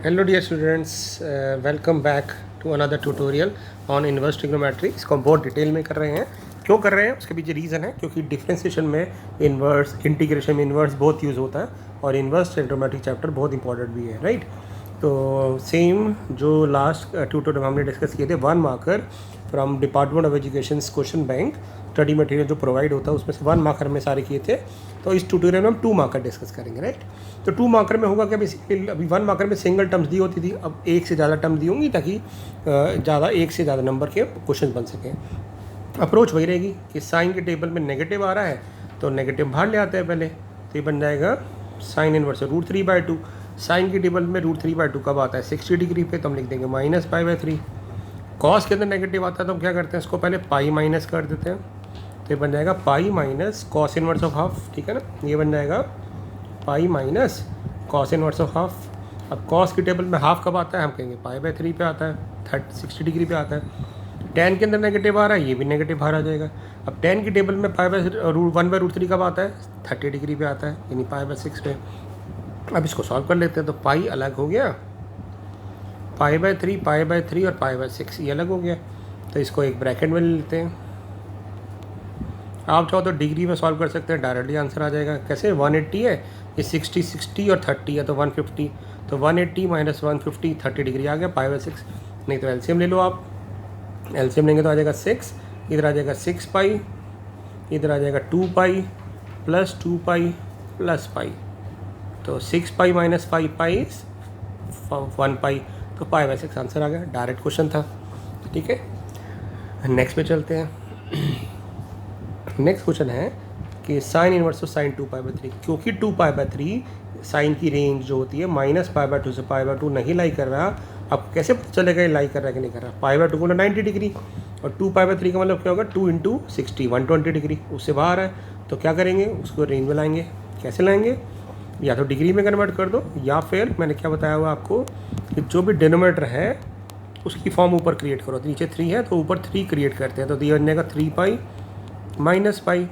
Hello dear students, welcome back to another tutorial on inverse trigonometry. इसको हम बहुत detail में कर रहे हैं। क्यों कर रहे हैं उसके पीछे रीज़न है, क्योंकि डिफरेंशिएशन में इन्वर्स, इंटीग्रेशन में इन्वर्स बहुत यूज़ होता है और इन्वर्स ट्रिग्नोमेट्री चैप्टर बहुत इंपॉर्टेंट भी है, राइट। तो सेम जो लास्ट ट्यूटोरियल में हमने डिस्कस किए थे, 1 marker from department of education question bank study material जो प्रोवाइड होता है उसमें से 1 मार्कर में सारे किए थे। तो इस ट्यूटोरियल में हम 2 मार्कर डिस्कस करेंगे, राइट। तो 2 मार्कर में होगा क्या, बेसिकली अभी 1 मार्कर में सिंगल टर्म्स दी होती थी, अब एक से ज़्यादा टर्म दी होंगी ताकि एक से ज़्यादा नंबर के क्वेश्चन बन सकें। अप्रोच वही रहेगी कि साइन के टेबल में नेगेटिव आ रहा है तो नेगेटिव बाहर ले आते हैं पहले, तो ये बन जाएगा साइन इनवर्स √3/2। साइन के टेबल में √3/2 कब आता है, 60 डिग्री पे, तो हम लिख देंगे -π/3। कॉस के अंदर नेगेटिव आता है तो हम क्या करते हैं, इसको पहले पाई माइनस कर देते हैं, तो ये बन जाएगा पाई minus cos inverse of half, ठीक है ना। ये बन जाएगा पाई minus cos inverse of half. अब कॉस की टेबल में हाफ कब आता है, हम कहेंगे π/3 पे आता है, 60 डिग्री पे आता है। tan के अंदर नेगेटिव आ रहा है, ये भी नेगेटिव बाहर आ जाएगा। अब tan की टेबल में π/1/√3 कब आता है, 30 डिग्री पे आता है, यानी π/6 पे। अब इसको सॉल्व कर लेते हैं, तो पाई अलग हो गया, π/3 और π/6 ये अलग हो गया, तो इसको एक ब्रैकेट में ले लेते हैं। आप चाहो तो डिग्री में सॉल्व कर सकते हैं, डायरेक्टली आंसर आ जाएगा। कैसे, 180 है, ये 60 और 30 है तो 150, तो 180 - 150 30 डिग्री आ गया, π/6। नहीं तो एलसीएम ले लो आप, एलसीएम लेंगे तो आ जाएगा 6, इधर आ जाएगा 6π, इधर आ जाएगा 2π + 2π + π, तो 6π - 5π 1π, तो π/6 आंसर आ गया। डायरेक्ट क्वेश्चन था, ठीक है। नेक्स्ट पे चलते हैं। नेक्स्ट क्वेश्चन है कि साइन इनवर्स ऑफ साइन 2π/3, क्योंकि 2π/3 साइन की रेंज जो होती है -π/2 से π/2 नहीं लाई कर रहा। अब कैसे पता चलेगा ये लाई कर रहा है कि नहीं कर रहा, π/2 को 90 डिग्री और 2π/3 का मतलब क्या होगा, 2 × 60 120 डिग्री, उससे बाहर है। तो क्या करेंगे, उसको रेंज में लाएंगे। कैसे लाएंगे, या तो डिग्री में कन्वर्ट कर दो, या फिर मैंने क्या बताया हुआ आपको कि जो भी डिनोमिनेटर है उसकी फॉर्म ऊपर क्रिएट करो। तो नीचे 3 है तो ऊपर 3 क्रिएट करते हैं, तो ये बन जाएगा 3π - π,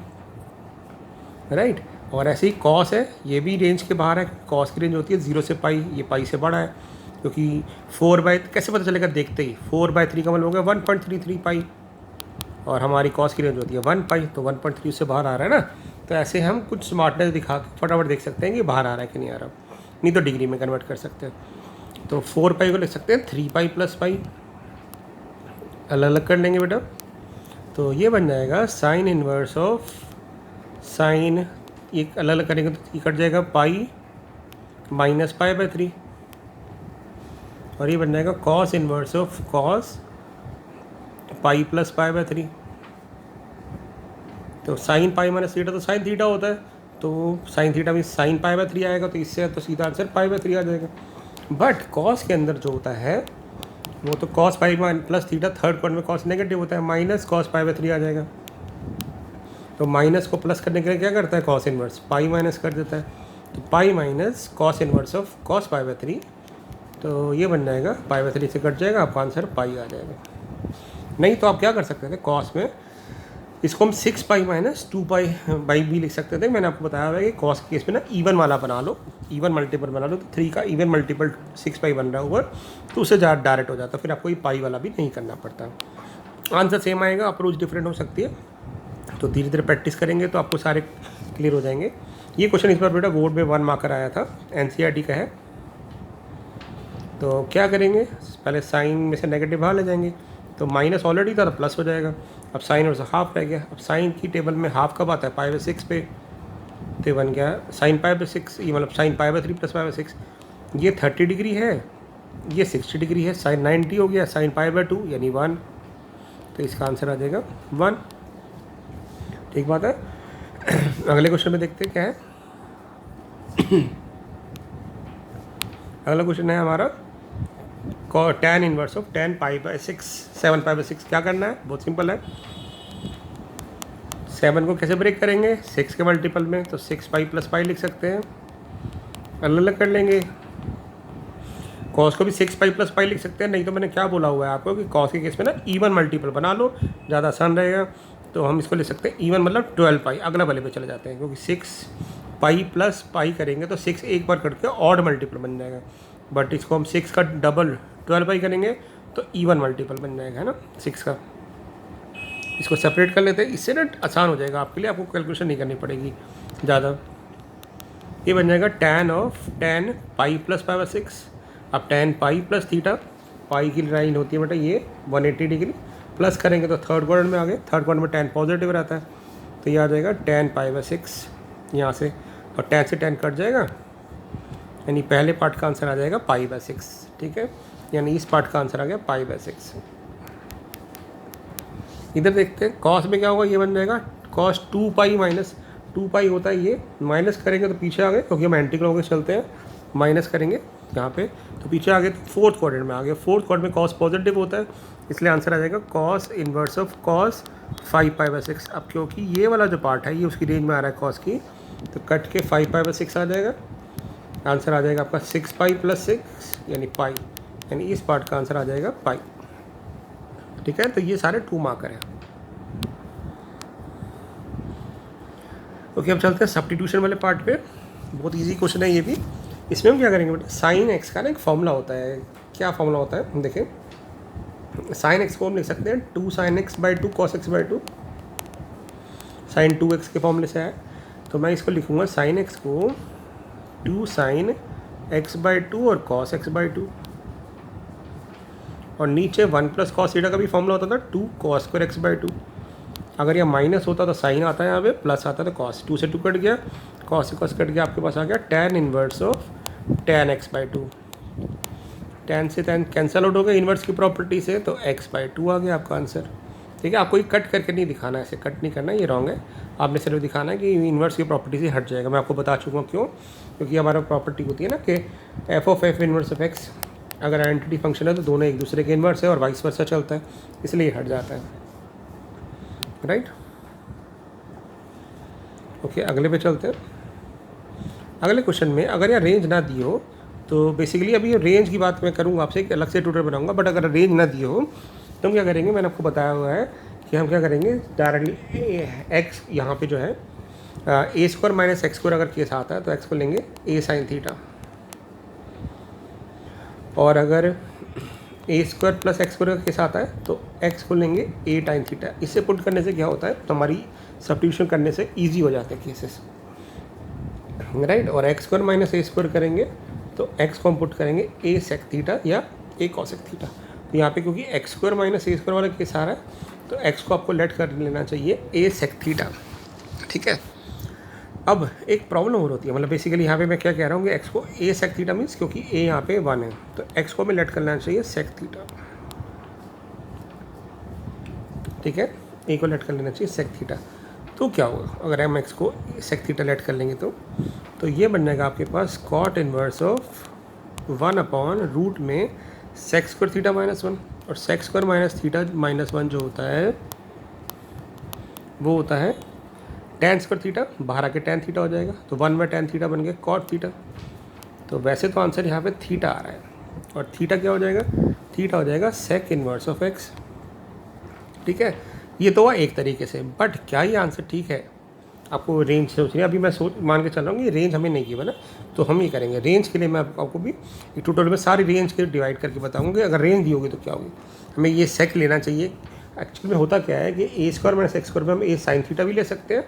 राइट। और ऐसे ही कॉस है, ये भी रेंज के बाहर है, कॉस की रेंज होती है 0 से π, ये π से बड़ा है, क्योंकि 4/, कैसे पता चलेगा, देखते ही 4/3 का मतलब हो गया 1.33 π, और हमारी कॉस की रेंज होती है 1π, तो 1.3 से बाहर आ रहा है ना। तो ऐसे हम कुछ स्मार्टनेस दिखा के फटाफट देख सकते हैं कि बाहर आ रहा है कि नहीं आ रहा, नहीं तो डिग्री में कन्वर्ट कर सकते हैं। तो 4π को लिख सकते हैं 3π + π, अलग अलग कर लेंगे बेटा, तो ये बन जाएगा साइन इनवर्स ऑफ साइन, एक अलग अलग करेंगे तो ये कट जाएगा पाई - π/3, और ये बन जाएगा cos inverse of cos pi + π/3। तो साइन पाई - थीटा तो साइन थीटा होता है, तो साइन थीटा में साइन π/3 आएगा, तो इससे तो सीधा आंसर π/3 आ जाएगा। बट कॉस के अंदर जो होता है वो तो cos π + थीटा, थर्ड क्वाड्रेंट में कॉस नेगेटिव होता है, माइनस cos π/3 आ जाएगा। तो माइनस को प्लस करने के लिए क्या करता है, कॉस इनवर्स पाई माइनस कर देता है, तो पाई minus cos inverse of cos π/3, तो ये बन जाएगा π/3 से कट जाएगा, आपका आंसर पाई आ जाएगा। नहीं तो आप क्या कर सकते थे, कॉस में इसको हम 6π - 2π भी लिख सकते थे। मैंने आपको बताया हुआ है कि कॉस के केस में ना इवन वाला बना लो, इवन मल्टीपल बना लो, तो 3 का इवन मल्टीपल 6π बन रहा है ऊपर, तो उससे ज़्यादा डायरेक्ट हो जाता है, फिर आपको ये पाई वाला भी नहीं करना पड़ता। आंसर सेम आएगा, अप्रोच डिफरेंट हो सकती है, तो धीरे धीरे प्रैक्टिस करेंगे तो आपको सारे क्लियर हो जाएंगे। ये क्वेश्चन इस बार बेटा बोर्ड में 1 मार्कर आया था, NCERT का है। तो क्या करेंगे, पहले साइन में से नेगेटिव बाहर ले जाएंगे, तो माइनस ऑलरेडी था तो प्लस हो जाएगा। अब साइन और हाफ रह गया। अब साइन की टेबल में हाफ कब आता है, π/6 पे, तो बन गया साइन π/6, ये मतलब साइन π/3 + π/6। ये 30 डिग्री है, ये 60 डिग्री है, साइन 90 हो गया, साइन π/2 यानी 1, तो इसका आंसर आ जाएगा 1। ठीक बात है। अगले क्वेश्चन में देखते हैं क्या है। अगला क्वेश्चन है हमारा tan इनवर्स ऑफ tan π/6 7π/6। क्या करना है, बहुत सिंपल है। 7 को कैसे ब्रेक करेंगे, 6 के मल्टीपल में, तो 6π + π लिख सकते हैं, अलग अलग कर लेंगे। कॉस को भी 6π + π लिख सकते हैं, नहीं तो मैंने क्या बोला हुआ है आपको कि कॉस के केस में ना इवन मल्टीपल बना लो, ज़्यादा आसान रहेगा। तो हम इसको लिख सकते हैं इवन मतलब 12π, अगला वाले पे चले जाते हैं, क्योंकि 6π + π करेंगे तो 6 एक बार करके ऑड मल्टीपल बन जाएगा, बट इसको हम 6 का डबल 12 बाई करेंगे तो इवन मल्टीपल बन जाएगा, है ना 6 का। इसको सेपरेट कर लेते हैं, इससे ना आसान हो जाएगा आपके लिए, आपको कैलकुलेशन नहीं करनी पड़ेगी ज़्यादा। ये बन जाएगा tan pi plus pi by 6। अब tan पाई प्लस थीटा, पाई की लाइन होती है बेटा ये 180 डिग्री, प्लस करेंगे तो थर्ड क्वाड्रेंट में आ गए, थर्ड क्वाड्रेंट में tan पॉजिटिव रहता है, तो ये आ जाएगा tan पाई बाई 6 यहाँ से, और tan से tan कट जाएगा, यानी पहले पार्ट का आंसर आ जाएगा पाई बाई 6, ठीक है, यानी इस पार्ट का आंसर आ गया पाई बाई 6। इधर देखते हैं कॉस में क्या होगा, ये बन जाएगा कॉस 2 पाई माइनस 2 पाई होता है, ये माइनस करेंगे तो पीछे आ गए, क्योंकि हम एंटी क्लॉकवाइज चलते हैं, माइनस करेंगे यहाँ पे तो पीछे आ गए, तो फोर्थ क्वाड्रेंट में आ गए, फोर्थ क्वाड्रेंट में कॉस पॉजिटिव होता है, इसलिए आंसर आ जाएगा cos inverse of cos 5 pi by 6। अब क्योंकि ये वाला जो पार्ट है ये उसकी रेंज में आ रहा है कॉस की, तो कट के 5 पाई बाई 6 आ जाएगा, आंसर आ जाएगा आपका 6 पाई प्लस 6 यानी पाई, यानी इस पार्ट का आंसर आ जाएगा पाई, ठीक है। तो ये सारे 2 मार्कर हैं। ओके, अब चलते हैं सब्स्टिट्यूशन वाले पार्ट पे। बहुत इजी क्वेश्चन है ये भी। इसमें हम क्या करेंगे बेटा, साइन एक्स का ना एक फॉर्मूला होता है। क्या फॉर्मूला होता है देखें, साइन एक्स को हम लिख सकते हैं 2 sin x by 2 cos x by 2, sine 2x के फॉर्मूले से है, तो मैं इसको लिखूँगा साइन एक्स को 2 sin x बाई 2 और cos x बाई 2, और नीचे 1 प्लस कॉस थीटा का भी फॉर्मूला होता था 2 cos स्क्वायर x बाई 2। अगर यह माइनस होता तो साइन आता है यहाँ पे, प्लस आता तो कॉस, 2 से 2 कट गया, कॉस से कॉस कट गया, आपके पास आ गया tan inverse of tan x by 2। tan से tan कैंसल आउट हो गया इन्वर्स की प्रॉपर्टी से, तो x बाई 2 आ गया आपका आंसर, ठीक है। आपको ये कट करके नहीं दिखाना है, ऐसे कट नहीं करना, ये रॉन्ग है, आपने सिर्फ दिखाना है कि इन्वर्स की प्रॉपर्टी से हट जाएगा। मैं आपको बता चुका हूँ क्यों, क्योंकि हमारा प्रॉपर्टी होती है ना कि F of F inverse of x, अगर आइडेंटिटी फंक्शन है तो दोनों एक दूसरे के इन्वर्स है और वाइस वर्सा चलता है, इसलिए हट जाता है, राइट। ओके, अगले पे चलते हैं। अगले क्वेश्चन में अगर यह रेंज ना दी हो, तो बेसिकली अभी रेंज की बात मैं करूँगा आपसे, एक अलग से ट्यूटर बनाऊंगा, बट अगर रेंज ना दी हो तो हम क्या करेंगे, मैंने आपको बताया हुआ है कि हम क्या करेंगे, डायरेक्टली एक्स यहाँ पे जो है ए स्क्वायर माइनस एक्स स्क्वायर अगर केस आता है तो एक्स को लेंगे ए साइन थीटा, और अगर ए स्क्वायर प्लस एक्स स्क्वायर का केस आता है तो एक्स को लेंगे ए टाइन थीटा। इससे पुट करने से क्या होता है, तो हमारी सब्स्टिट्यूशन करने से ईजी हो जाते हैं केसेस, राइट। और एक्स स्क्वायर माइनस ए स्क्वायर करेंगे तो एक्स को हम पुट करेंगे ए सेक थीटा या ए कॉसेक थीटा। तो यहाँ पे क्योंकि एक्स स्क्वायर माइनस ए स्क्वायर वाला केस आ रहा है तो एक्स को आपको लेट कर लेना चाहिए ए सेक थीटा, ठीक है। अब एक प्रॉब्लम और होती है, मतलब बेसिकली यहाँ पे मैं क्या कह रहा हूँ कि एक्स को ए सेक थीटा मीन्स, क्योंकि ए यहाँ पे 1 है तो एक्स को हमें लेट कर लेना चाहिए सेक थीटा, ठीक है, ए को लेट कर लेना चाहिए सेक थीटा। तो क्या होगा अगर हम एक्स को सेक थीटा लेट कर लेंगे तो ये बन जाएगा आपके पास cot inverse of 1 upon root में सेक स्क्वायर थीटा माइनस 1, और sec square minus theta minus 1 जो होता है वो होता है tan स्क्वायर थीटा, बाहर आके tan थीटा हो जाएगा, तो 1 बाई tan थीटा बन गया कॉट थीटा। तो वैसे तो आंसर यहाँ पे थीटा आ रहा है, और थीटा क्या हो जाएगा, थीटा हो जाएगा सेक इनवर्स ऑफ एक्स, ठीक है। ये तो हुआ एक तरीके से, बट क्या ये आंसर ठीक है, आपको रेंज सोचनी है। अभी मैं मान के चल रहा हूँ कि रेंज हमें नहीं गिवन है, तो हम ये करेंगे रेंज के लिए मैं आपको भी एक ट्यूटोरियल में सारी रेंज के डिवाइड करके बताऊँगा कि अगर रेंज दी होगी तो क्या होगी। हमें ये सेक लेना चाहिए। एक्चुअली में होता क्या है कि ए स्क्वायर माइनस एक्स स्क्वायर में हम ए साइन थीटा भी ले सकते हैं,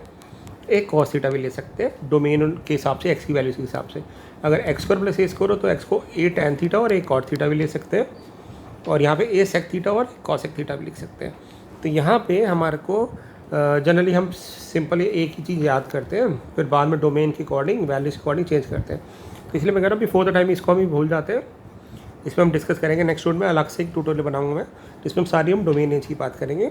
एक कॉस थीटा भी ले सकते हैं, डोमेन के हिसाब से, एक्स की वैल्यूज़ के हिसाब से। अगर एक्स स्क्वायर प्लस ए स्क्वायर हो तो एक्स को ए टैन थीटा और ए कॉट थीटा भी ले सकते हैं, और यहाँ पे ए सेक थीटा और कॉसेक थीटा भी लिख सकते हैं। तो यहाँ पे हमारे को जनरली हम सिंपली एक ही चीज़ याद करते हैं, फिर बाद में डोमेन के अकॉर्डिंग वैल्यूज़ के अकॉर्डिंग चेंज करते हैं। तो इसलिए मैं कह रहा हूँ बिफोर द टाइम इसको हम ही भूल जाते हैं। इसमें हम डिस्कस करेंगे नेक्स्ट वीडियो में, अलग से एक ट्यूटोरियल बनाऊँगा मैं, जिसमें हम सारी हम डोमेन रेंज की बात करेंगे।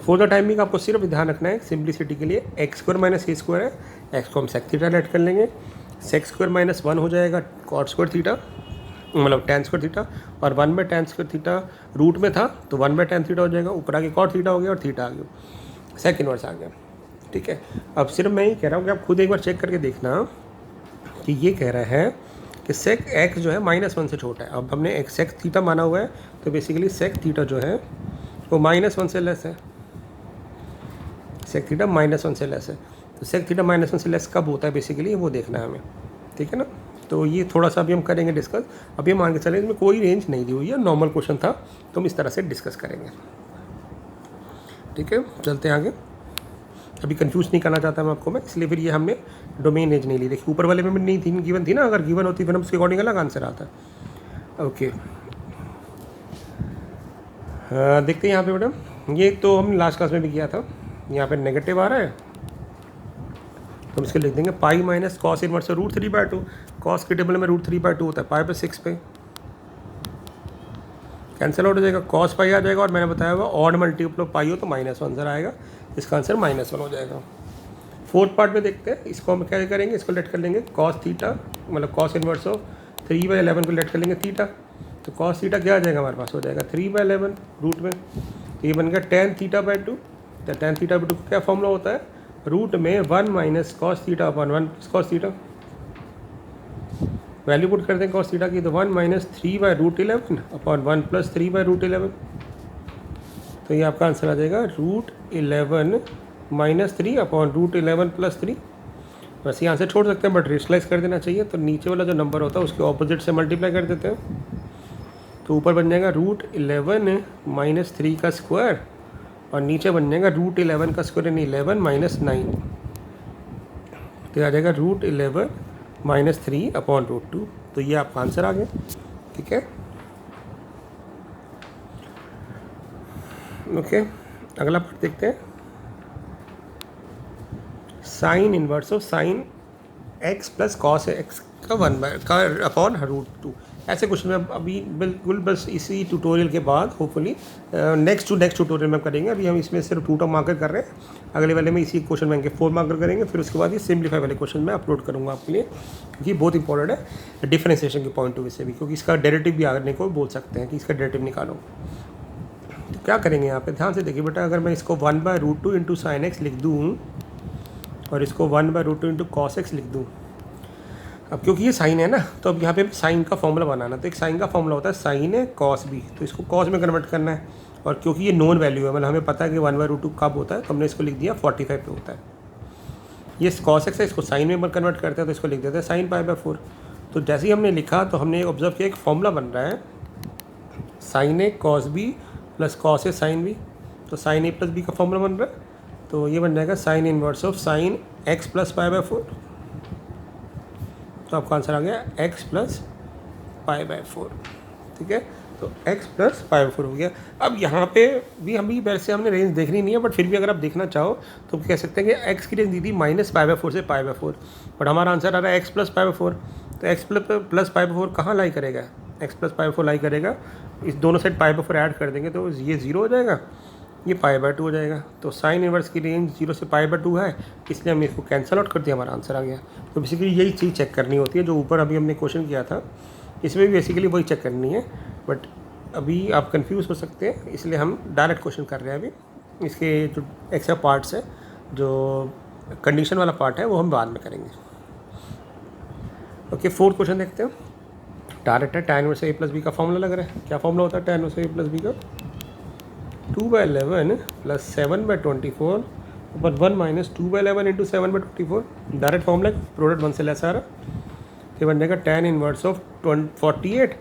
फॉर द टाइमिंग आपको सिर्फ ध्यान रखना है सिंप्लिसिटी के लिए, एक्स स्क्वायर माइनस ए स्क्वायर है, एक्स को हम सेक थीटा लेट कर लेंगे, सेक स्क्वायर माइनस 1 हो जाएगा कॉट स्क्वायर थीटा, मतलब tan स्क्वायर थीटा, और 1 by tan square theta root में था तो 1 बाई tan थीटा हो जाएगा, ऊपर आके कॉट थीटा हो गया और थीटा आ गया, सेक इनवर्स आ गया, ठीक है। अब सिर्फ मैं ही कह रहा हूँ कि आप खुद एक बार चेक करके देखना कि ये कह रहा है कि सेक एक्स जो है -1 से छोटा है। अब हमने एक सेक थीटा माना हुआ है, तो बेसिकली सेक थीटा जो है वो -1 से लेस है, सेक थीटा -1 से लेस है। तो सेक थीटा -1 से लेस कब होता है बेसिकली वो देखना है हमें, ठीक है ना। तो ये थोड़ा सा अभी हम करेंगे डिस्कस। अभी हम मान के चले इसमें कोई रेंज नहीं दी हुई है, नॉर्मल क्वेश्चन था, तो हम इस तरह से डिस्कस करेंगे। ठीक है, चलते हैं आगे। अभी कंफ्यूज नहीं करना चाहता मैं आपको, मैं इसलिए फिर ये हमने डोमेन रेंज नहीं ली। देखिए ऊपर वाले में भी नहीं थी, गिवन थी ना, अगर गिवन होती फिर हम उसके अकॉर्डिंग अलग आंसर आता। ओके, देखते हैं यहाँ पे मैडम, ये तो हम लास्ट क्लास में भी किया था। यहाँ पे नेगेटिव आ रहा है तो हम इसके लिख देंगे pi minus cos inverse root 3/2। Cos के टेबल में रूट 3/2 होता है, पाई पे 6 पे कैंसिल आउट हो जाएगा, कॉस पाई आ जाएगा। और मैंने बताया हुआ ऑड मल्टीपल ऑफ पाई हो तो -1 आंसर आएगा, इसका आंसर -1 हो जाएगा। फोर्थ पार्ट में देखते हैं, इसको हम क्या करेंगे, इसको लेट कर लेंगे कॉस थीटा, मतलब कॉस इनवर्स ऑफ 3/11 को लेट कर लेंगे थीटा। तो कॉस थीटा क्या आ जाएगा हमारे पास, हो जाएगा 3/11 रूट में, तो ये बन गया tan θ/2। तो tan θ/2 का क्या फॉर्मूला होता है, रूट में 1 minus cos theta upon 1 plus cos theta. Value put करते हैं कॉस थीटा की, तो 1 माइनस 3/√11 अपॉन 1 प्लस 3/√11। तो ये आपका आंसर आ जाएगा √11 माइनस 3 अपॉन √11 प्लस 3। वैसे आंसर छोड़ सकते हैं बट रेशनलाइज कर देना चाहिए, तो नीचे वाला जो नंबर होता है उसके ऑपोजिट से मल्टीप्लाई कर देते हैं। तो ऊपर बन जाएगा √11 माइनस 3 का स्क्वायर और नीचे बन जाएगा √11 का स्क्वायर यानी 11 माइनस 9। तो आ जाएगा √11 माइनस 3 अपॉन √2। तो ये आपका आंसर आ गया। ठीक है, ओके, अगला पार्ट देखते हैं। Sign inverse of sign x plus cos x का 1 अपॉन √2। ऐसे क्वेश्चन में अभी बिल्कुल बस इसी ट्यूटोरियल के बाद होपफुली नेक्स्ट ट्यूटोरियल में करेंगे। अभी हम इसमें सिर्फ 2 मार्कर कर रहे हैं, अगले वाले में इसी क्वेश्चन बैंक के 4 मार्कर करेंगे। फिर उसके बाद ये सिंप्लीफाई वाले क्वेश्चन मैं अपलोड करूँगा आपके लिए, क्योंकि बहुत इंपॉर्टेंट है डिफरेंशिएशन के पॉइंट ऑफ व्यू से भी, क्योंकि इसका डेरिवेटिव भी आने को बोल सकते हैं कि इसका डेरिवेटिव निकालो। तो क्या करेंगे यहाँ पे, ध्यान से देखिए बेटा, अगर मैं इसको 1/√2 इंटू साइन एक्स लिख दूँ और इसको 1/√2 इंटू कॉस एक्स लिख दूँ, अब क्योंकि ये साइन है ना, तो अब यहाँ पे साइन का फॉर्मूला बनाना। तो एक साइन का फॉर्मूला होता है साइन है कॉस बी, तो इसको कॉस में कन्वर्ट करना है। और क्योंकि ये नोन वैल्यू है, मतलब हमें पता है कि 1/√2 कब होता है, तो हमने इसको लिख दिया 45 पे होता है। ये कॉस एक्स है, इसको साइन में कन्वर्ट करते हैं तो इसको लिख देते हैं साइन π/4। तो जैसे ही हमने लिखा तो हमने ऑब्जर्व किया एक फॉर्मूला बन रहा है sine A cos B plus cos A sine B. तो साइन ए प्लस बी का फॉर्मूला बन रहा है, तो ये बन जाएगा sine inverse of sine x plus π/4। तो आपका आंसर आ गया x प्लस π/4। ठीक है, तो x प्लस π/4 हो गया। अब यहाँ पे भी वैसे हमने रेंज देखनी नहीं है, बट फिर भी अगर आप देखना चाहो तो कह सकते हैं कि x की रेंज दी थी -π/4 से π/4, बट हमारा आंसर आ रहा है x प्लस π/4। तो x प्लस π/4 कहाँ लाई करेगा, x प्लस π/4 लाई करेगा, इस दोनों साइड π/4 ऐड कर देंगे तो ये 0 हो जाएगा, ये π/2 हो जाएगा। तो साइन इनवर्स की रेंज 0 से π/2 है, इसलिए हमने इसको कैंसिल आउट कर दिया, हमारा आंसर आ गया। तो बेसिकली यही चीज़ चेक करनी होती है जो ऊपर अभी हमने क्वेश्चन किया था, इसमें भी बेसिकली वही चेक करनी है। बट अभी आप कंफ्यूज हो सकते हैं, इसलिए हम डायरेक्ट क्वेश्चन कर रहे हैं। अभी इसके जो एक्स्ट्रा पार्ट्स है, जो कंडीशन वाला पार्ट है, वो हम बाद में करेंगे। ओके, 4th क्वेश्चन देखते हैं। डायरेक्ट है, tan inverse a plus B का फॉर्मूला लग रहा है। क्या फॉर्मूला होता है tan inverse a plus B का, 2/11 प्लस 7/24 ऊपर 1 minus 2/11 into 7/24। Direct formula, product 1 से लेस आ रहा, तो बन जाएगा tan इनवर्स ऑफ 48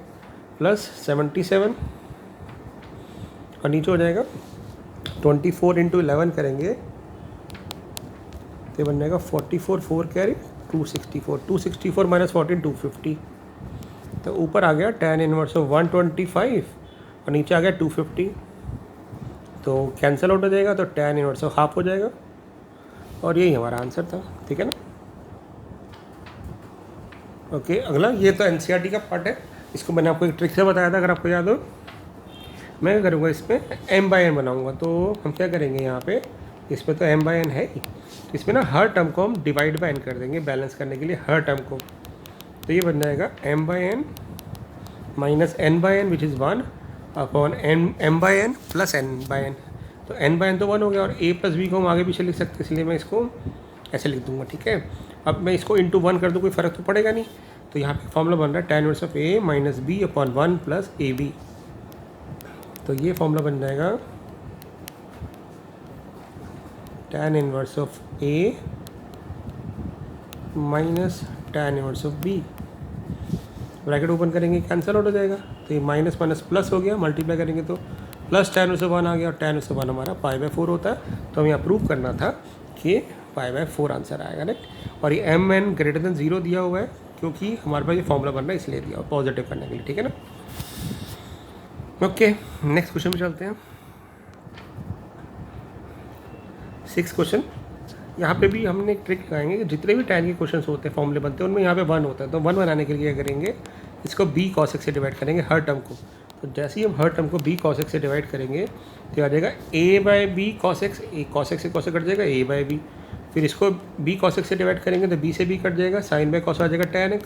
प्लस 77 और नीचे हो जाएगा 24 इंटू 11 करेंगे तो बन जाएगा 44 4 कैरी 264 माइनस 14 250। तो ऊपर आ गया tan इनवर्स ऑफ 125 और नीचे आ गया 250, तो कैंसिल आउट हो जाएगा, तो tan इनवर्स ऑफ हाफ हो जाएगा और यही हमारा आंसर था। ठीक है ना, ओके। अगला, ये तो एनसीईआरटी का पार्ट है, इसको मैंने आपको एक ट्रिक से बताया था, अगर आपको याद हो। मैं क्या करूँगा, इसमें m/n बनाऊँगा। तो हम क्या करेंगे यहाँ पे, इसमें तो m/n है ही, इसमें ना हर टर्म को हम डिवाइड बाय n कर देंगे बैलेंस करने के लिए, हर टर्म को। तो ये बन जाएगा m/n minus n/n which is 1 upon m/n plus n/n। तो n/n तो 1 हो गया और a प्लस b को हम आगे पीछे लिख सकते हैं, इसलिए मैं इसको ऐसे लिख दूंगा। ठीक है, अब मैं इसको इंटू 1 कर दूँ, कोई फ़र्क तो पड़ेगा नहीं। तो यहाँ पे फॉर्मूला बन रहा है tan inverse of a minus B upon 1 plus ab। तो ये फॉर्मूला बन जाएगा tan inverse of a minus tan inverse of b bracket open करेंगे कैंसिल आउट हो जाएगा, तो ये माइनस माइनस प्लस हो गया, मल्टीप्लाई करेंगे तो प्लस tan से 1 आ गया, और tan से 1 हमारा π/4 होता है। तो हमें अप्रूव करना था कि π/4 आंसर आएगा राइट। और ये mn ग्रेटर देन 0 दिया हुआ है क्योंकि हमारे पास ये फॉर्मूला बन रहा है इसलिए दिया हुआ पॉजिटिव करने के लिए, ठीक है ना। ओके नेक्स्ट क्वेश्चन पे चलते हैं। 6 क्वेश्चन। यहाँ पे भी हमने एक ट्रिक लगाएंगे कि जितने भी tan के क्वेश्चन होते हैं फॉर्मूले बनते हैं उनमें यहाँ पे 1 होता है, तो 1 बनाने के लिए क्या करेंगे, इसको b cos x से डिवाइड करेंगे हर टर्म को। तो जैसे ही हम हर टर्म को b cos x से डिवाइड करेंगे तो आ जाएगा a/b cos x, a cos x से cos कट जाएगा a/b। फिर इसको b cos x से डिवाइड करेंगे तो b से b कट जाएगा, sin बाय cos आ जाएगा tan x,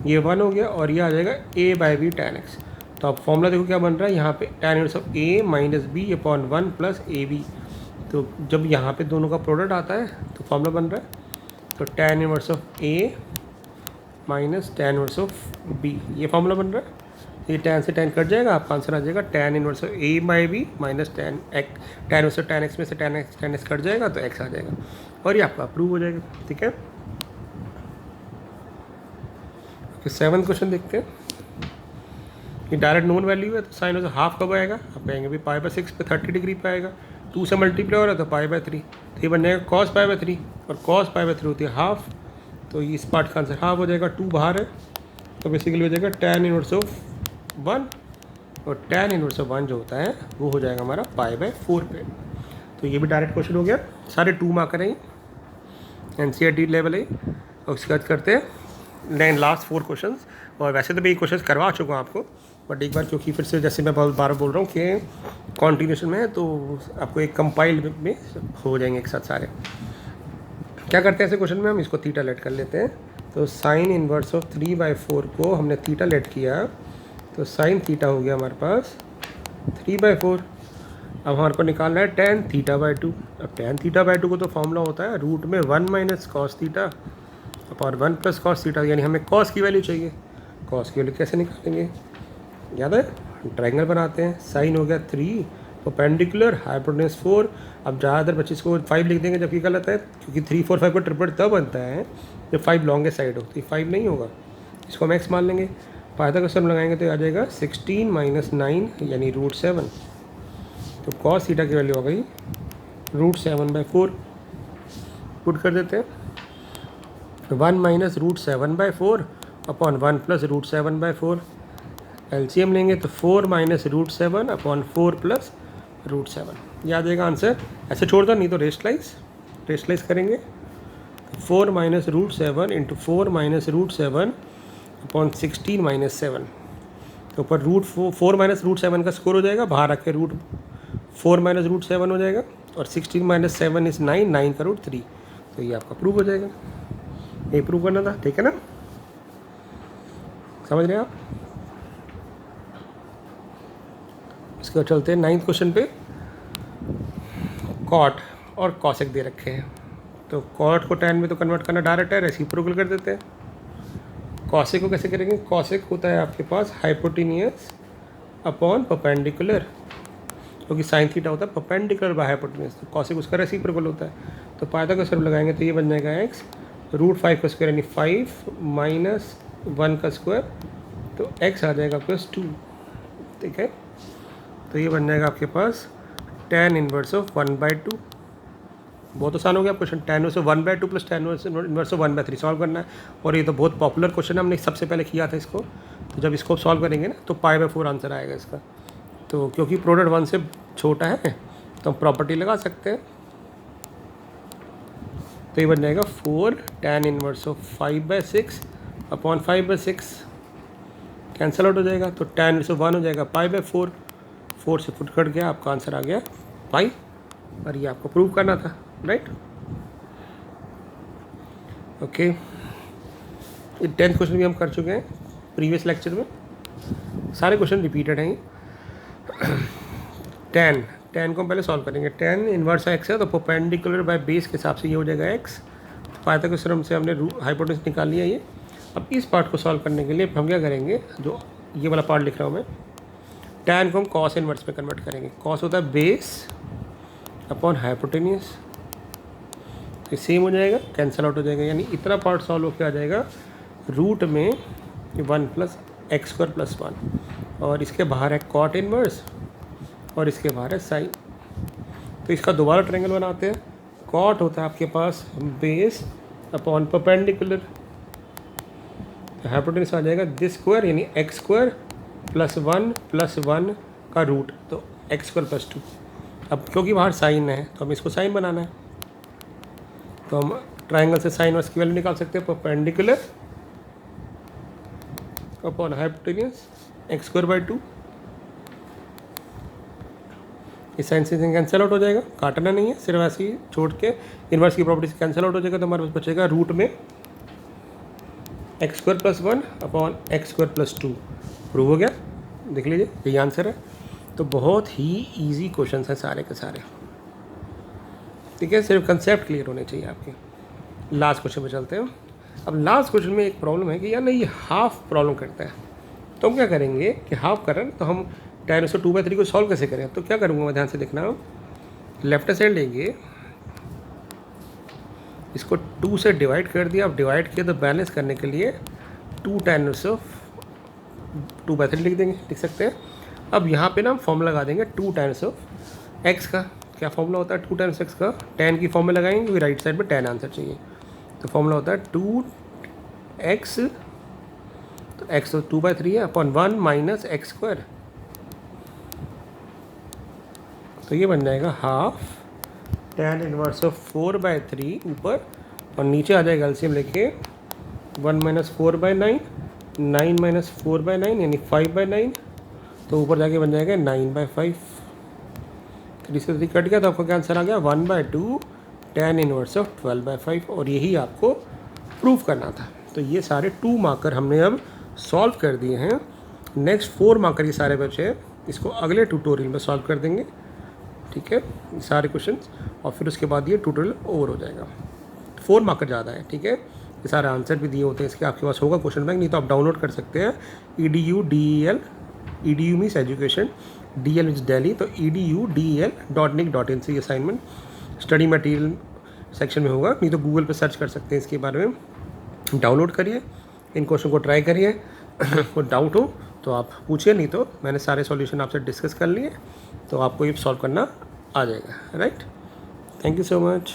ये 1 हो गया, और ये आ जाएगा a/b tan x। तो अब फॉर्मूला देखो क्या बन रहा है यहाँ पे, tan inverse of a minus B upon 1 plus ab। तो जब यहाँ पे दोनों का प्रोडक्ट आता है तो फॉर्मूला बन रहा है, तो tan inverse of a minus tan inverse of b, ये फॉर्मूला बन रहा है। ये tan से tan कट जाएगा, आपका आंसर आ जाएगा tan inverse of a/b minus tan inverse of tan x में से tan x कट जाएगा तो x आ जाएगा, और ये आपका अप्रूव हो जाएगा, ठीक है। फिर 7 क्वेश्चन देखते हैं। ये डायरेक्ट नोन वैल्यू है तो साइन ऑफ हाफ कब आएगा, आप कहेंगे भी π/6 पे 30 डिग्री पे आएगा, 2 से मल्टीप्लाई हो रहा है तो π/3, तो ये बन जाएगा cos π/3, और cos π/3 होती है हाफ, तो ये इस पार्ट का आंसर हाफ हो जाएगा, 2 बाहर है तो बेसिकली हो जाएगा tan इनवर्स ऑफ 1, और tan इनवर्स ऑफ 1 जो होता है वो हो जाएगा हमारा π/4 पे। तो ये भी डायरेक्ट क्वेश्चन हो गया, सारे 2 मार्कर हैं, NCERT लेवल है। और उसके बाद करते हैं लास्ट 4 क्वेश्चन। और वैसे तो मैं ये क्वेश्चन करवा चुका हूँ आपको, बट एक बार क्योंकि फिर से जैसे मैं बार बोल रहा हूँ कि कॉन्टिन्यूशन में है तो आपको एक कंपाइल्ड में हो जाएंगे एक साथ सारे। क्या करते हैं ऐसे क्वेश्चन में, हम इसको थीटा लेट कर लेते हैं। तो साइन इनवर्स ऑफ 3/4 को हमने थीटा लेट किया, तो साइन थीटा हो गया हमारे पास 3/4। अब हमारे को निकालना है tan θ/2। अब tan θ/2 को तो फॉर्मूला होता है रूट में 1 minus cos theta upon 1 plus cos theta, यानी हमें कॉस की वैल्यू चाहिए। कॉस की वैल्यू कैसे निकालेंगे, याद है, ट्रायंगल बनाते हैं। साइन हो गया 3, परपेंडिकुलर, हाइपोटेन्यूज 4। अब ज़्यादातर बच्चे इसको 5 लिख देंगे जबकि गलत है, क्योंकि 3 4 5 का ट्रिपल तब बनता है जब 5 लॉन्गेस्ट साइड हो, तो 5 नहीं होगा, इसको हम x मान लेंगे। फायदा का सम लगाएंगे तो आ जाएगा 16 माइनस 9 यानी √7। तो cos थीटा की वैल्यू हो गई √7/4, पुट कर देते हैं। 1 माइनस √7/4 अपॉन 1 प्लस √7/4, एलसीएम लेंगे तो 4 माइनस √7 अपॉन 4 प्लस √7, ये आ जाएगा आंसर। ऐसे छोड़ दो, नहीं तो रेशलाइज करेंगे। 4 minus √7 into 4 minus √7 upon 16 minus 7, तो ऊपर √4 माइनस √7 का स्कोर हो जाएगा, बाहर रख के √4 माइनस √7 हो जाएगा, और 16 माइनस 7 इज़ 9, 9 का √3, तो ये आपका प्रूव हो जाएगा। ये प्रूव करना था, ठीक है ना, समझ रहे हैं आप। इसके बाद चलते हैं 9th क्वेश्चन पे। कॉट और कॉसेक दे रखे हैं, तो कॉट को tan में तो कन्वर्ट करना डायरेक्ट है, रेसिप्रोकल कर देते हैं। कॉसेक को कैसे करेंगे, कॉसेक होता है आपके पास हाइपोटेनियस अपॉन परपेंडिकुलर, क्योंकि साइन थीटा होता है परपेंडिकुलर बाय हाइपोटेनियस, तो कॉसेक उसका रेसिप्रोकल होता है। तो पाइथागोरस का सर्व लगाएंगे तो ये बन जाएगा x √5 का स्क्वायर यानी 5 माइनस 1 का स्क्वायर, तो x आ जाएगा +2, ठीक है। तो ये बन जाएगा आपके पास tan इनवर्स ऑफ 1/2। बहुत आसान हो गया question, tan inverse of 1/2 plus tan inverse of 1/3 solve करना है। और ये तो बहुत पॉपुलर क्वेश्चन है, हमने सबसे पहले किया था इसको, तो जब इसको सॉल्व करेंगे ना तो π/4 आंसर आएगा इसका। तो क्योंकि प्रोडक्ट 1 से छोटा है तो हम प्रॉपर्टी लगा सकते हैं, तो ये बन जाएगा 4 tan inverse of 5/6 upon 5/6, cancel out हो जाएगा, तो tan इनवर्स ऑफ 1 हो जाएगा π/4, 4 से फुट कट गया, आपका आंसर आ गया पाई, और ये आपको प्रूव करना था, राइट। ओके, ये 10th क्वेश्चन भी हम कर चुके हैं प्रीवियस लेक्चर में, सारे क्वेश्चन रिपीटेड हैं। tan को हम पहले सॉल्व करेंगे। tan इनवर्स x है तो परपेंडिकुलर बाय बेस के हिसाब से ये हो जाएगा x। पाइथागोरस थ्योरम से हमने हाइपोटेन्यूज निकाल लिया ये। अब इस पार्ट को सॉल्व करने के लिए हम क्या करेंगे, जो ये वाला पार्ट लिख रहा हूँ मैं, tan को हम cos इनवर्स में कन्वर्ट करेंगे। cos होता है बेस अपॉन हाइपोटेन्यूज, तो सेम हो जाएगा, कैंसिल आउट हो जाएगा, यानी इतना पार्ट सॉल्व होकर आ जाएगा रूट में 1 प्लस एक्स स्क्वायर प्लस 1, और इसके बाहर है कॉट इनवर्स और इसके बाहर है साइन। तो इसका दोबारा ट्रायंगल बनाते हैं। कॉट होता है आपके पास बेस अपॉन परपेंडिकुलर, हाइपोटेन्यूस आ जाएगा दिस स्क्वायर यानी एक्स स्क्वायर प्लस वन का रूट, तो एक्स स्क्वायर प्लस 2। अब क्योंकि बाहर साइन है तो हम इसको साइन बनाना है, तो हम ट्रायंगल से साइन वर्स की वैल्यू निकाल सकते हैं। Perpendicular upon hypotenuse x square by 2, इस साइन से कैंसिल आउट हो जाएगा, काटना नहीं है, सिर्फ ऐसे ही छोड़ के इन्वर्स की प्रॉपर्टी से कैंसिल आउट हो जाएगा। तो हमारे पास बचेगा रूट में x square plus 1 upon x square plus 2। Prove हो गया, देख लीजिए यही आंसर है। तो बहुत ही ईजी क्वेश्चन है सारे के सारे, ठीक है, सिर्फ कंसेप्ट क्लियर होने चाहिए आपके। लास्ट क्वेश्चन पे चलते हैं। अब लास्ट क्वेश्चन में एक प्रॉब्लम है कि यार नहीं, ये हाफ प्रॉब्लम करता है। तो हम क्या करेंगे कि हाफ कर रहे हैं तो हम tan उसको 2/3 को सॉल्व कैसे करें। तो क्या करूँगा मैं, ध्यान से देखना, लेफ्ट साइड लेंगे, इसको 2 से डिवाइड कर दिया। अब डिवाइड किया तो बैलेंस करने के लिए 2 tan ऑफ 2/3 लिख देंगे, लिख सकते हैं। अब यहाँ पे ना हम फॉर्मूला लगा देंगे 2 tan ऑफ x का। क्या फॉर्मूला होता है 2 tan x का, tan की फॉर्मूला लगाएंगे क्योंकि राइट साइड में tan आंसर चाहिए। तो फॉर्मूला होता है 2x, तो x तो 2/3 है अपॉन 1 माइनस एक्स स्क्वायर, तो ये बन जाएगा हाफ tan इनवर्स ऑफ 4/3 ऊपर, और नीचे आ जाएगा एलसीएम लेके 1 माइनस 4/9, 9 माइनस 4/9 यानी 5/9, तो ऊपर जाके बन जाएगा 9/5। 3 से 3 कट गया तो आपका क्या आंसर आ गया 1/2 tan इनवर्स ऑफ 12/5, और यही आपको प्रूफ करना था। तो ये सारे 2 मार्कर हमने अब सॉल्व कर दिए हैं। नेक्स्ट 4 मार्कर ये सारे बचे हैं, इसको अगले ट्यूटोरियल में सॉल्व कर देंगे, ठीक है, सारे क्वेश्चंस, और फिर उसके बाद ये ट्यूटोरियल ओवर हो जाएगा। 4 मार्कर ज़्यादा है, ठीक है, ये सारे आंसर भी दिए होते हैं इसके, आपके पास होगा क्वेश्चन बैंक, नहीं तो आप डाउनलोड कर सकते हैं EDU means education, DL means Delhi, तो edudel.nic.in से ये असाइनमेंट स्टडी मटेरियल सेक्शन में होगा, नहीं तो गूगल पे सर्च कर सकते हैं इसके बारे में। डाउनलोड करिए, इन क्वेश्चन को ट्राई करिए, कोई डाउट हो तो आप पूछिए, नहीं तो मैंने सारे सॉल्यूशन आपसे डिस्कस कर लिए, तो आपको ये सॉल्व करना आ जाएगा, right. Thank you so much.